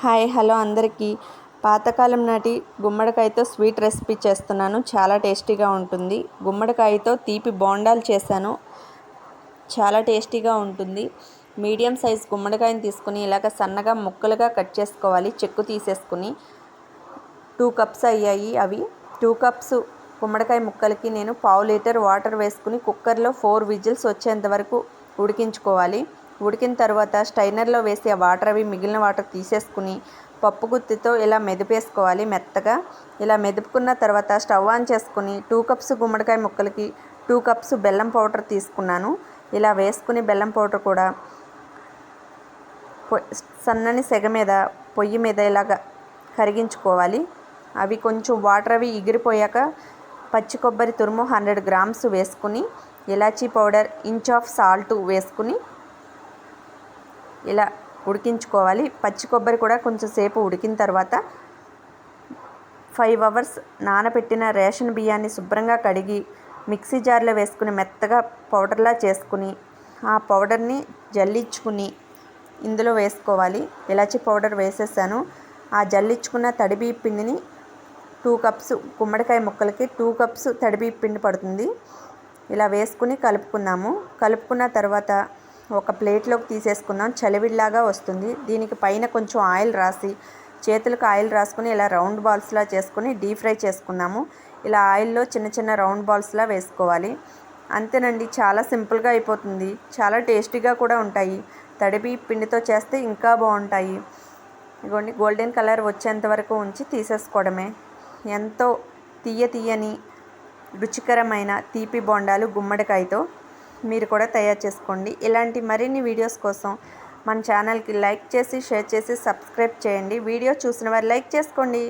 Hi hello అందరికీ పాతకాలం నాటి గుమ్మడికాయతో స్వీట్ రెసిపీ చేస్తున్నాను. చాలా టేస్టీగా ఉంటుంది. గుమ్మడికాయతో తీపి బోండాలు చేశాను. చాలా టేస్టీగా ఉంటుంది. మీడియం సైజ్ గుమ్మడికాయని తీసుకుని ఇలాగ సన్నగా ముక్కలుగా కట్ చేసుకోవాలి. చెక్కు తీసేసుకుని 2 కప్స్ అయ్యాయి. అవి 2 కప్స్ గుమ్మడికాయ ముక్కలకి నేను 1/2 లీటర్ వాటర్ వేసుకుని కుక్కర్లో 4 విజిల్స్ వచ్చేంత వరకు ఉడికించుకోవాలి. ఉడికిన తర్వాత స్టైనర్లో వేసి ఆ వాటర్ అవి మిగిలిన వాటర్ తీసేసుకుని పప్పు గుత్తితో ఇలా మెదిపేసుకోవాలి. మెత్తగా ఇలా మెదుపుకున్న తర్వాత స్టవ్ ఆన్ చేసుకుని 2 కప్స్ గుమ్మడికాయ ముక్కలకి 2 కప్స్ బెల్లం పౌడర్ తీసుకున్నాను. ఇలా వేసుకుని బెల్లం పౌడర్ కూడా సన్నని సెగ మీద పొయ్యి మీద ఇలాగ కరిగించుకోవాలి. అవి కొంచెం వాటర్ అవి ఎగిరిపోయాక పచ్చి కొబ్బరి తురుము 100 గ్రామ్స్ వేసుకుని ఇలాచీ పౌడర్ ఇంచ్ ఆఫ్ సాల్ట్ వేసుకుని ఇలా ఉడికించుకోవాలి. పచ్చి కొబ్బరి కూడా కొంచెం సేపు ఉడికిన తర్వాత 5 అవర్స్ నానబెట్టిన రేషన్ బియ్యాన్ని శుభ్రంగా కడిగి మిక్సీ జార్లో వేసుకుని మెత్తగా పౌడర్లా చేసుకుని ఆ పౌడర్ని జల్లించుకుని ఇందులో వేసుకోవాలి. ఇలాచీ పౌడర్ వేసేసాను. ఆ జల్లించుకున్న తడిబియ్య పిండిని 2 కప్స్ గుమ్మడికాయ ముక్కలకి 2 కప్స్ తడిబియ్య పిండి పడుతుంది. ఇలా వేసుకుని కలుపుకున్నాము. కలుపుకున్న తర్వాత ఒక ప్లేట్లోకి తీసేసుకుందాం. చలివిడిలాగా వస్తుంది. దీనికి పైన కొంచెం ఆయిల్ రాసి చేతులకు ఆయిల్ రాసుకుని ఇలా రౌండ్ బాల్స్లా చేసుకుని డీప్ ఫ్రై చేసుకున్నాము. ఇలా ఆయిల్లో చిన్న చిన్న రౌండ్ బాల్స్లా వేసుకోవాలి. అంతేనండి, చాలా సింపుల్గా అయిపోతుంది. చాలా టేస్టీగా కూడా ఉంటాయి. తడిబియ్య పిండితో చేస్తే ఇంకా బాగుంటాయి. ఇదిగోండి, గోల్డెన్ కలర్ వచ్చేంత వరకు ఉంచి తీసేసుకోవడమే. ఎంతో తీయని రుచికరమైన తీపి బోండాలు గుమ్మడికాయతో మీరు కూడా తయారు చేసుకోండి. ఇలాంటి మరిన్ని వీడియోస్ కోసం మన ఛానల్కి లైక్ చేసి షేర్ చేసి సబ్స్క్రైబ్ చేయండి. వీడియో చూసిన వారు లైక్ చేసుకోండి.